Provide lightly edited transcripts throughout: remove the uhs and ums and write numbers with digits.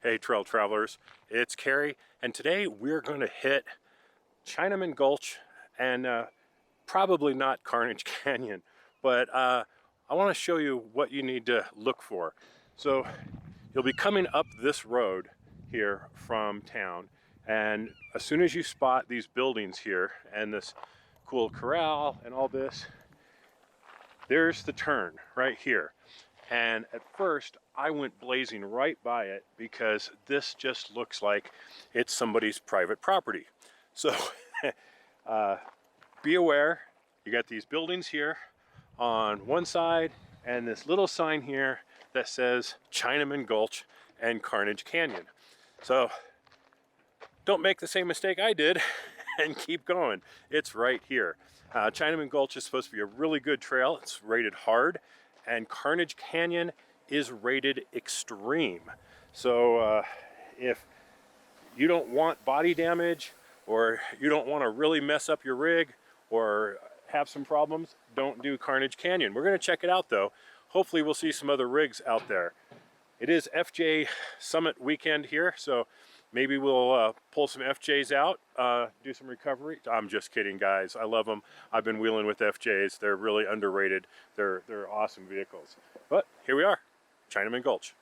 Hey trail travelers, it's Carrie, and today we're going to hit Chinaman Gulch and probably not Carnage Canyon, but I want to show you what you need to look for. So you'll be coming up this road here from town, and as soon as you spot these buildings here and this cool corral and all this, there's the turn right here. And at first I went blazing right by it because this just looks like it's somebody's private property. So be aware, you got these buildings here on one side and this little sign here that says Chinaman Gulch and Carnage Canyon. So don't make the same mistake I did and keep going. It's right here. Chinaman Gulch is supposed to be a really good trail. It's rated hard, and Carnage Canyon is rated extreme. So if you don't want body damage, or you don't want to really mess up your rig or have some problems, don't do Carnage Canyon. We're going to check it out though. Hopefully we'll see some other rigs out there. It is FJ Summit weekend here, so maybe we'll pull some FJs out, do some recovery. I'm just kidding, guys. I love them. I've been wheeling with FJs. They're really underrated. They're awesome vehicles. But here we are, Chinaman Gulch.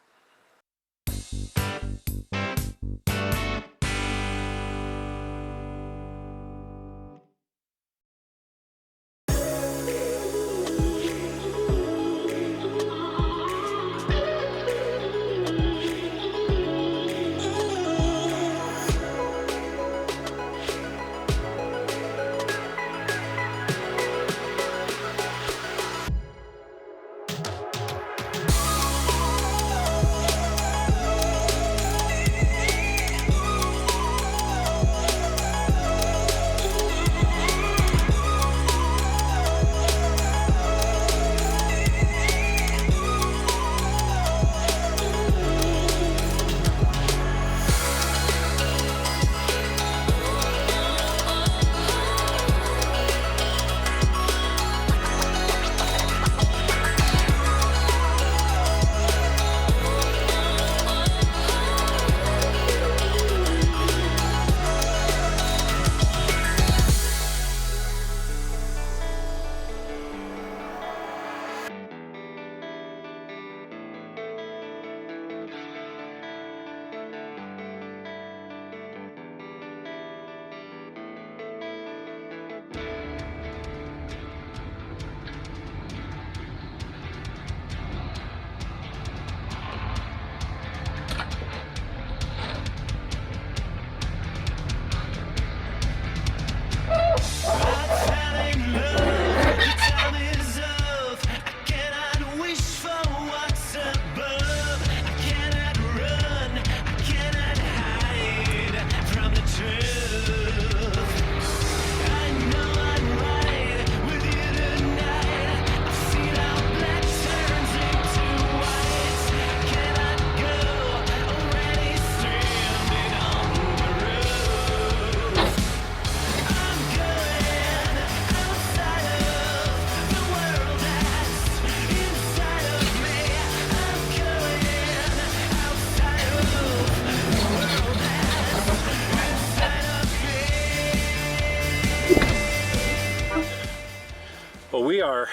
Well, we are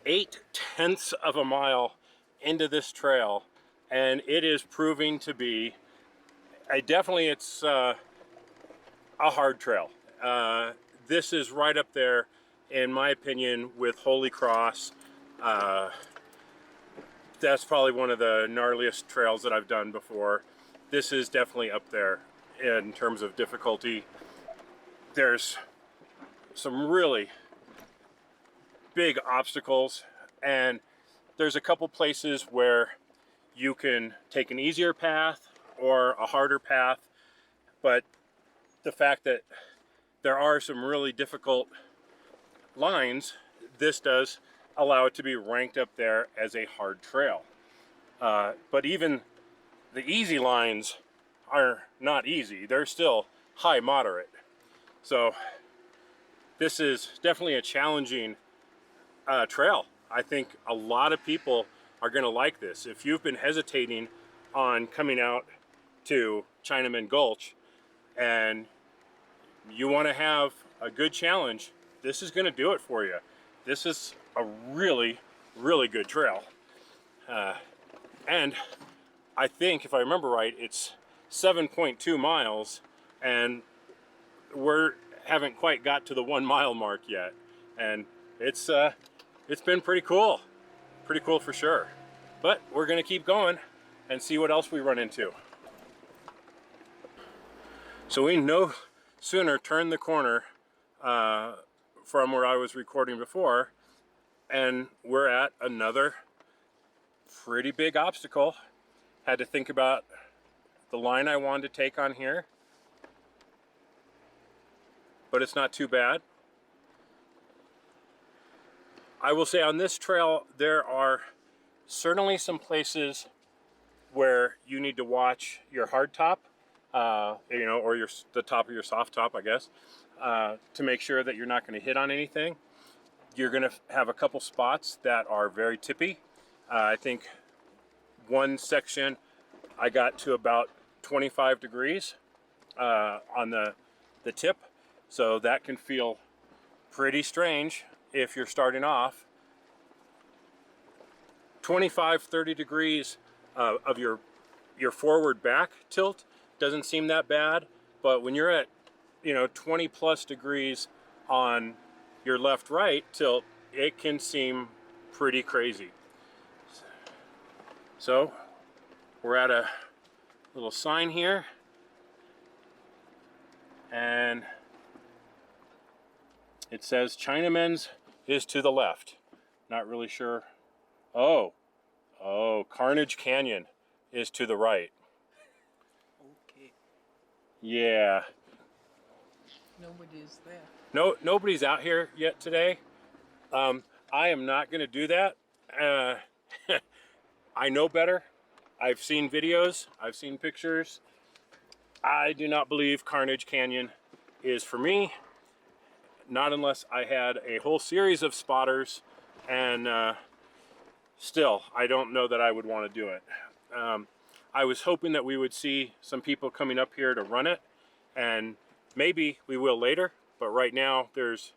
0.8 of a mile into this trail, and it is proving to be it's a hard trail. This is right up there, in my opinion, with Holy Cross. That's probably one of the gnarliest trails that I've done before. This is definitely up there in terms of difficulty. There's some really big obstacles, and there's a couple places where you can take an easier path or a harder path, but the fact that there are some really difficult lines, this does allow it to be ranked up there as a hard trail. But even the easy lines are not easy. They're still high moderate. So this is definitely a challenging trail. I think a lot of people are going to like this. If you've been hesitating on coming out to Chinaman Gulch and you want to have a good challenge, this is going to do it for you. This is a really, really good trail. And I think, if I remember right, it's 7.2 miles, and we haven't quite got to the 1 mile mark yet. And it's been pretty cool for sure. But we're going to keep going and see what else we run into. So we no sooner turned the corner from where I was recording before, and we're at another pretty big obstacle. Had to think about the line I wanted to take on here, but it's not too bad. I will say on this trail there are certainly some places where you need to watch your hard top, you know, or the top of your soft top, I guess, to make sure that you're not going to hit on anything. You're going to have a couple spots that are very tippy. I think one section I got to about 25 degrees on the tip, so that can feel pretty strange if you're starting off. 25-30 degrees of your forward back tilt doesn't seem that bad, but when you're at, you know, 20 plus degrees on your left right tilt, it can seem pretty crazy. So we're at a little sign here, and it says Chinaman's is to the left. Not really sure. Oh, Carnage Canyon is to the right. Okay. Yeah. Nobody's there. No, nobody's out here yet today. I am not going to do that. I know better. I've seen videos. I've seen pictures. I do not believe Carnage Canyon is for me. Not unless I had a whole series of spotters, and still, I don't know that I would want to do it. I was hoping that we would see some people coming up here to run it, and maybe we will later, but right now there's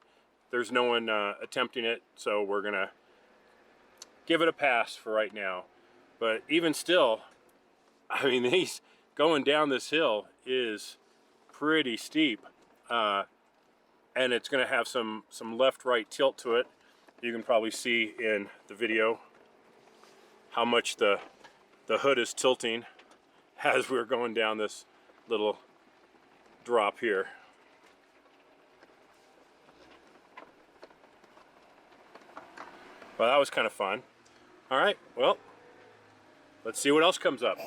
no one attempting it, so we're gonna give it a pass for right now. But even still, I mean, going down this hill is pretty steep, and it's going to have some left-right tilt to it. You can probably see in the video how much the hood is tilting as we're going down this little drop here. Well, that was kind of fun. All right, well, let's see what else comes up.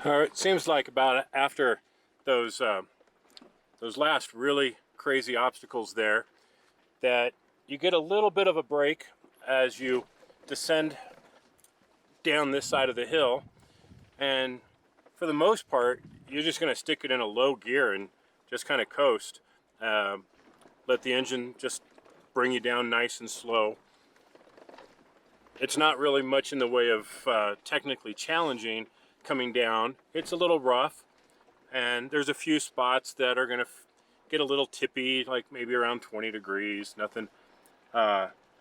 All right, seems like about after those last really crazy obstacles there, that you get a little bit of a break as you descend down this side of the hill, and for the most part, you're just going to stick it in a low gear and just kind of coast. Let the engine just bring you down nice and slow. It's not really much in the way of technically challenging coming down. It's a little rough, and there's a few spots that are going to get a little tippy, like maybe around 20 degrees, nothing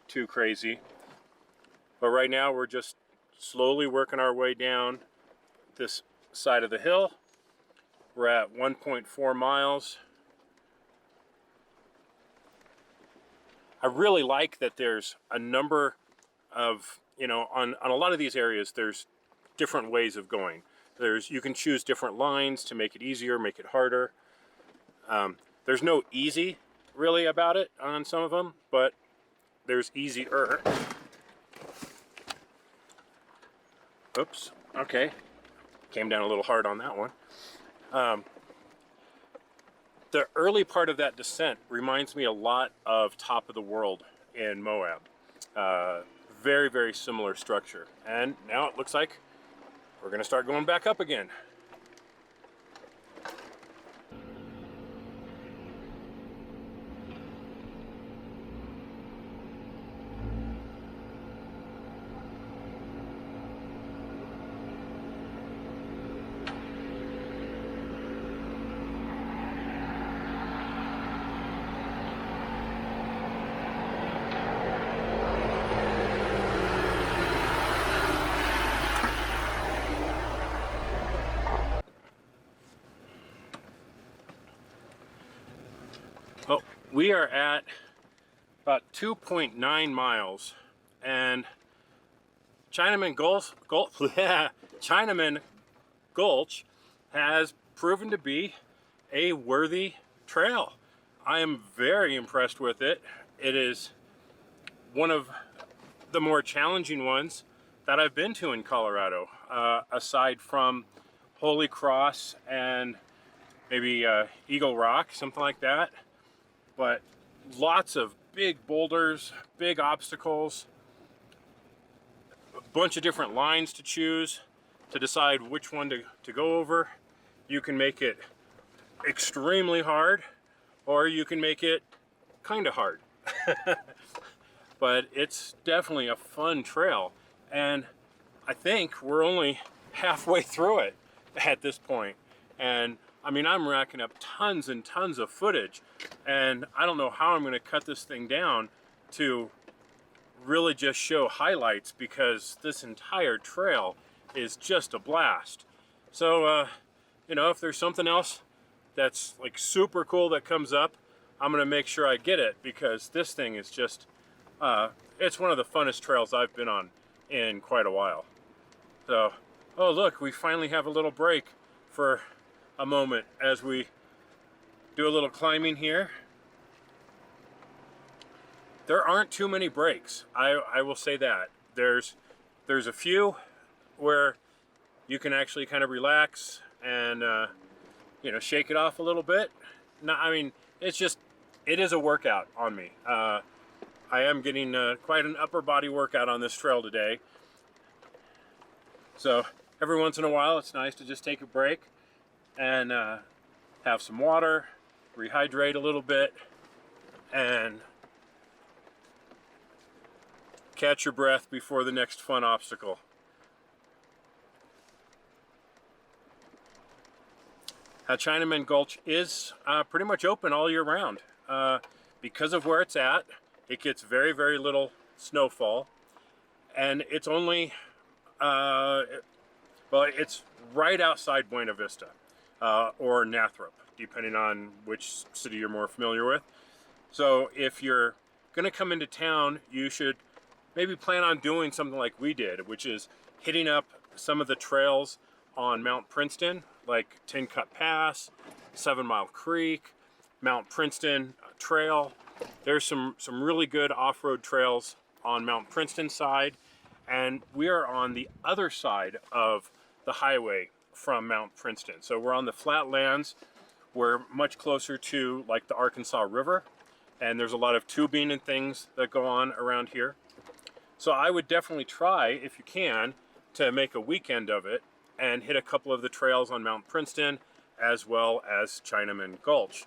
too crazy. But right now we're just slowly working our way down this side of the hill. We're at 1.4 miles. I really like that there's a number of, you know, on a lot of these areas, there's different ways of going. You can choose different lines to make it easier, make it harder. There's no easy really about it on some of them, but there's easier. Oops, okay. Came down a little hard on that one. The early part of that descent reminds me a lot of Top of the World in Moab. Very, very similar structure. And now it looks like we're going to start going back up again. Oh, we are at about 2.9 miles, and Chinaman Chinaman Gulch has proven to be a worthy trail. I am very impressed with it. It is one of the more challenging ones that I've been to in Colorado, aside from Holy Cross and maybe Eagle Rock, something like that. But lots of big boulders, big obstacles, a bunch of different lines to choose to decide which one to go over. You can make it extremely hard, or you can make it kind of hard. But it's definitely a fun trail, and I think we're only halfway through it at this point. And I mean, I'm racking up tons and tons of footage, and I don't know how I'm going to cut this thing down to really just show highlights, because this entire trail is just a blast. So you know, if there's something else that's like super cool that comes up, I'm going to make sure I get it, because this thing is just it's one of the funnest trails I've been on in quite a while. So, oh look, we finally have a little break for a moment as we do a little climbing here. There aren't too many breaks, I will say that. There's a few where you can actually kind of relax and you know, shake it off a little bit. No, I mean, it is a workout on me. I am getting quite an upper body workout on this trail today. So every once in a while, it's nice to just take a break and have some water, rehydrate a little bit, and catch your breath before the next fun obstacle. Chinaman Gulch is pretty much open all year round. Because of where it's at, it gets very, very little snowfall, and it's only, well, it's right outside Buena Vista, or Nathrop, depending on which city you're more familiar with. So if you're gonna come into town, you should maybe plan on doing something like we did, which is hitting up some of the trails on Mount Princeton, like Tin Cup Pass, 7 Mile Creek, Mount Princeton Trail. There's some really good off-road trails on Mount Princeton side, and we are on the other side of the highway from Mount Princeton. So we're on the flatlands. We're much closer to like the Arkansas River, and there's a lot of tubing and things that go on around here. So I would definitely try, if you can, to make a weekend of it and hit a couple of the trails on Mount Princeton as well as Chinaman Gulch.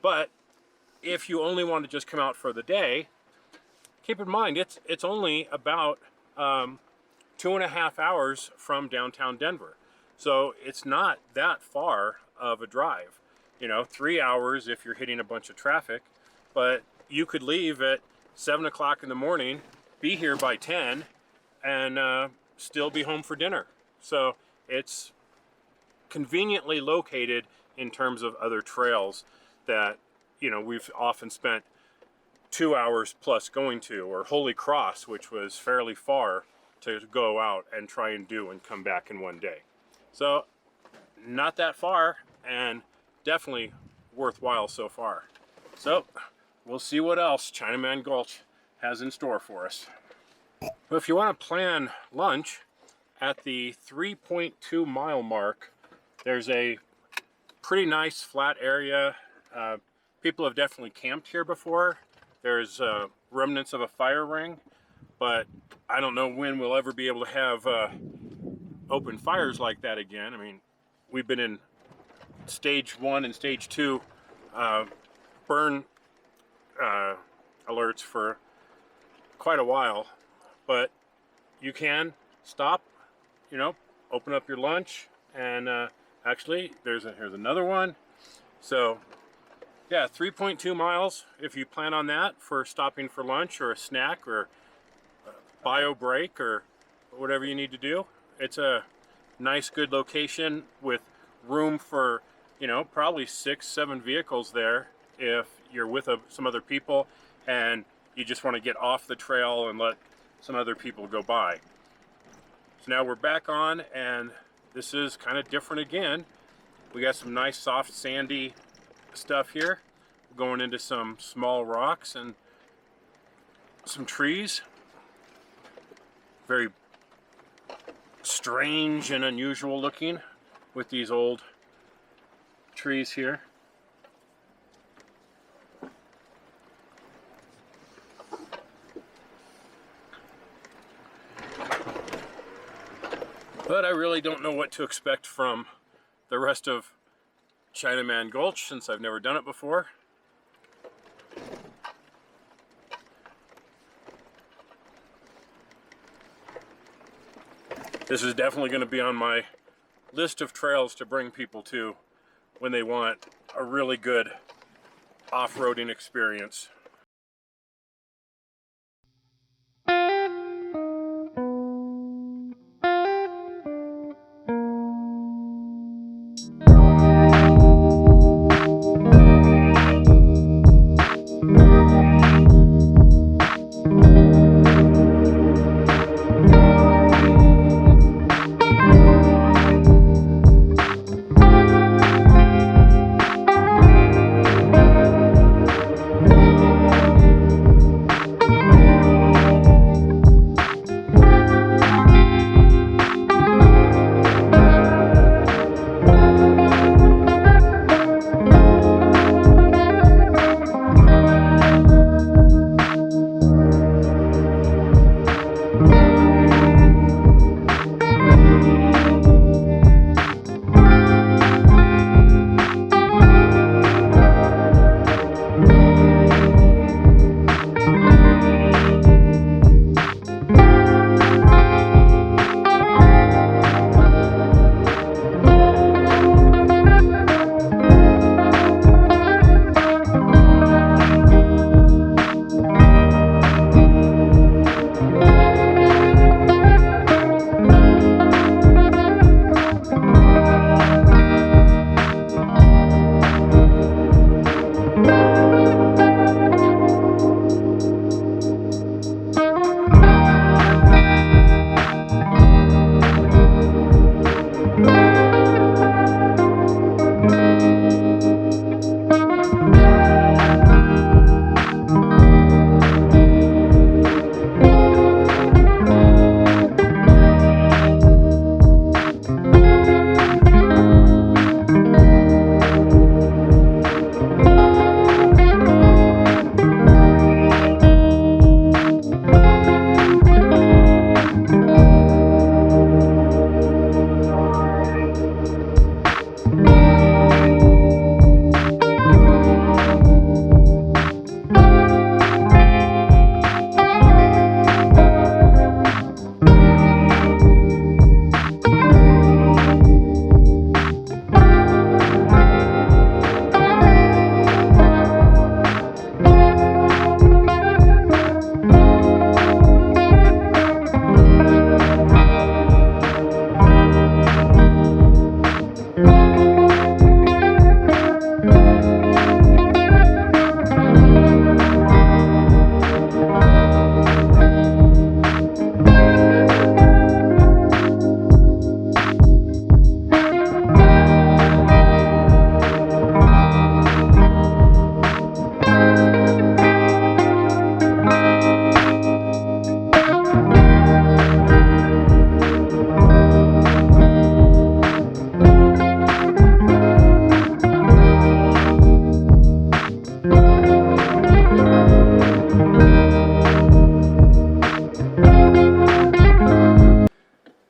But if you only want to just come out for the day, keep in mind it's only about 2.5 hours from downtown Denver. So it's not that far of a drive. You know, 3 hours if you're hitting a bunch of traffic, but you could leave at 7 o'clock in the morning, be here by 10, and still be home for dinner. So it's conveniently located in terms of other trails that, you know, we've often spent 2 hours plus going to, or Holy Cross, which was fairly far to go out and try and do and come back in one day. So not that far, and definitely worthwhile so far. So we'll see what else Chinaman Gulch has in store for us. Well, if you want to plan lunch at the 3.2 mile mark, there's a pretty nice flat area. People have definitely camped here before. There's remnants of a fire ring, but I don't know when we'll ever be able to have open fires like that again. I mean, we've been in stage 1 and stage 2 burn alerts for quite a while, but you can stop, you know, open up your lunch, and actually here's another one. So yeah, 3.2 miles if you plan on that for stopping for lunch or a snack or a bio break or whatever you need to do. It's a nice, good location with room for, you know, probably 6-7 vehicles there if you're with some other people and you just want to get off the trail and let some other people go by. So now we're back on, and this is kind of different again. We got some nice soft sandy stuff here, going into some small rocks and some trees. Very strange and unusual looking with these old trees here. But I really don't know what to expect from the rest of Chinaman Gulch since I've never done it before. This is definitely going to be on my list of trails to bring people to when they want a really good off-roading experience.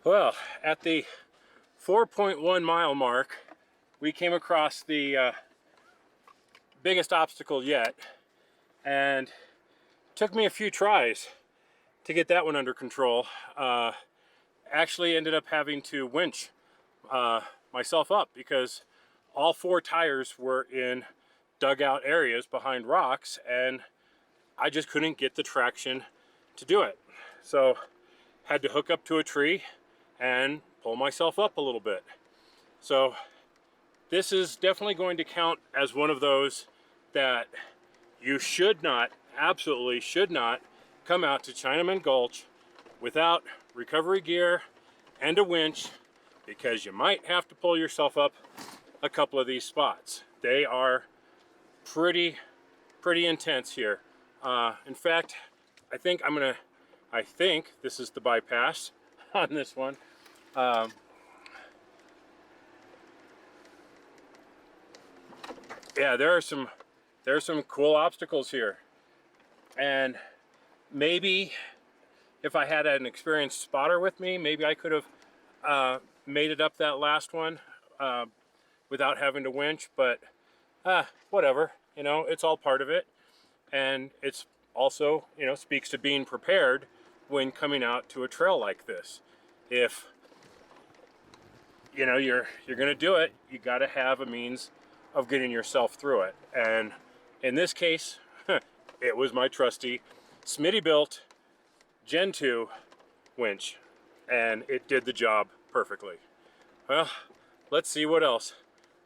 Well, at the 4.1 mile mark, we came across the biggest obstacle yet, and took me a few tries to get that one under control. Actually ended up having to winch myself up because all four tires were in dugout areas behind rocks, and I just couldn't get the traction to do it. So had to hook up to a tree and pull myself up a little bit. So this is definitely going to count as one of those that you should not, absolutely should not, come out to Chinaman Gulch without recovery gear and a winch, because you might have to pull yourself up a couple of these spots. They are pretty intense here. In fact, I think this is the bypass on this one. Yeah, there's some cool obstacles here, and maybe if I had an experienced spotter with me, maybe I could have made it up that last one without having to winch. But whatever, you know, it's all part of it, and it's also, you know, speaks to being prepared when coming out to a trail like this. If you know you're gonna do it, you got to have a means of getting yourself through it. And in this case, it was my trusty Smitty built Gen 2 winch, and it did the job perfectly. Well, let's see what else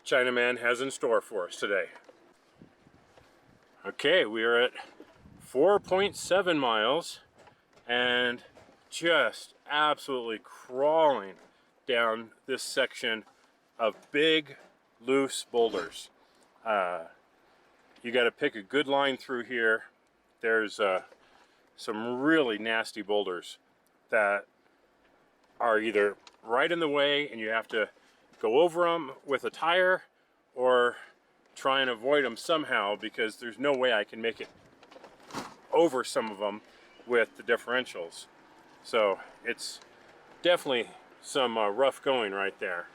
Chinaman has in store for us today. Okay, we are at 4.7 miles and just absolutely crawling down this section of big loose boulders. You got to pick a good line through here. There's some really nasty boulders that are either right in the way and you have to go over them with a tire, or try and avoid them somehow, because there's no way I can make it over some of them with the differentials. So it's definitely some rough going right there.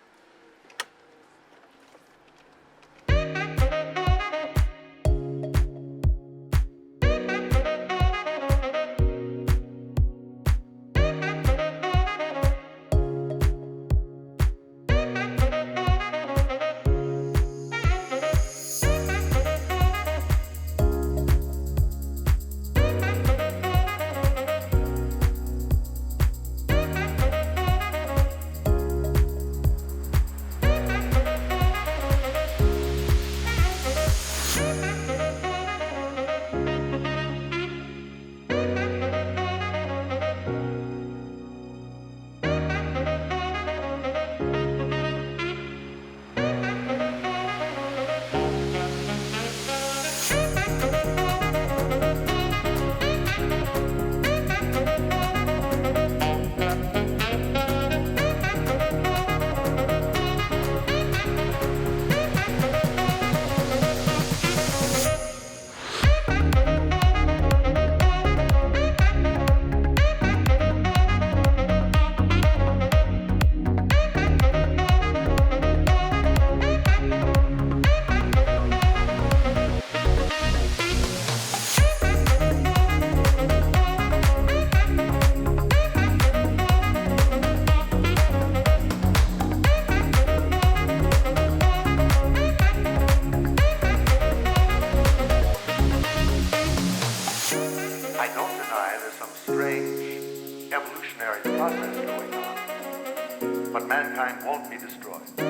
But mankind won't be destroyed. The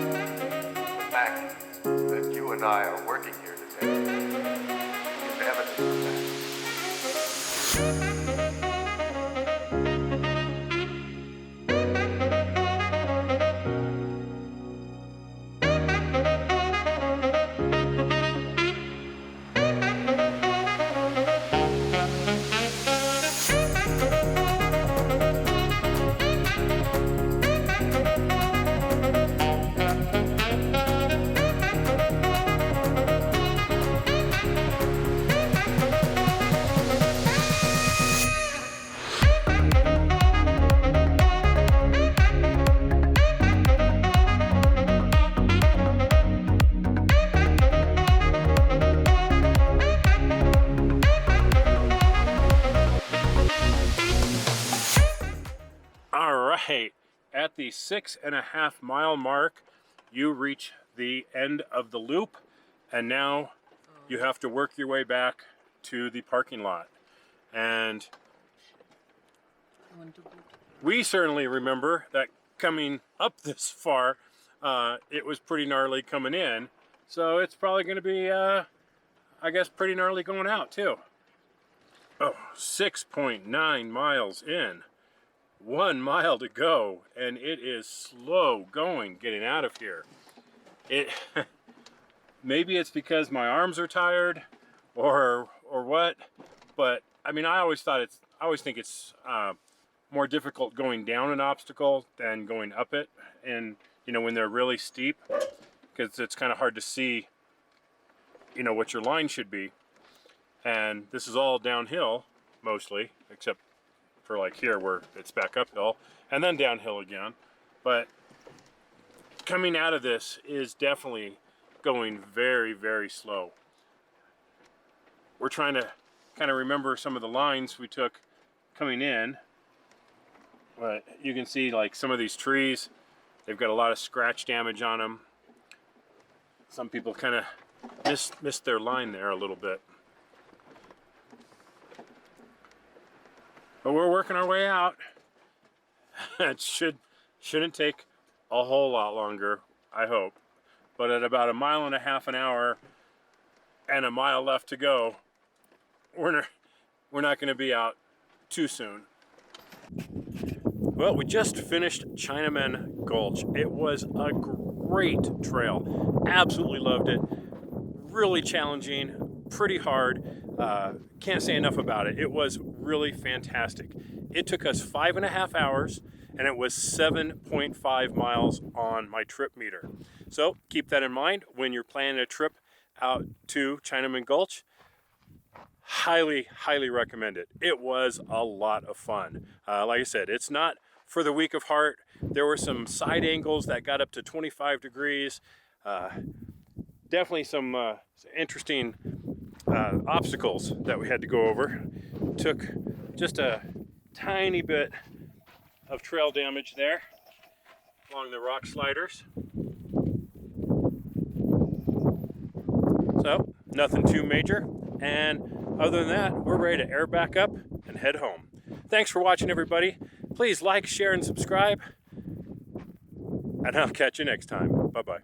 fact that you and I are working here today is evidence of that. At the 6.5 mile mark, you reach the end of the loop, and now you have to work your way back to the parking lot. And we certainly remember that coming up this far, it was pretty gnarly coming in. So it's probably going to be I guess, pretty gnarly going out too. Oh, 6.9 miles in. 1 mile to go, and it is slow going getting out of here. It maybe it's because my arms are tired or what, but I mean, I always think it's more difficult going down an obstacle than going up it, and you know, when they're really steep, because it's kind of hard to see, you know, what your line should be. And this is all downhill mostly, except for like here where it's back uphill and then downhill again. But coming out of this is definitely going very, very slow. We're trying to kind of remember some of the lines we took coming in, but you can see like some of these trees, they've got a lot of scratch damage on them. Some people kind of missed their line there a little bit. But we're working our way out. It shouldn't take a whole lot longer, I hope. But at about 1.5 miles an hour and a mile left to go, we're not going to be out too soon. Well, we just finished Chinaman Gulch. It was a great trail. Absolutely loved it. Really challenging, pretty hard. Can't say enough about it. It was really fantastic. It took us 5.5 hours, and it was 7.5 miles on my trip meter. So keep that in mind when you're planning a trip out to Chinaman Gulch. Highly, highly recommend it. It was a lot of fun. Like I said, it's not for the weak of heart. There were some side angles that got up to 25 degrees. Definitely some interesting obstacles that we had to go over. Took just a tiny bit of trail damage there along the rock sliders. So nothing too major, and other than that, we're ready to air back up and head home. Thanks for watching, everybody. Please like, share, and subscribe, and I'll catch you next time. Bye-bye.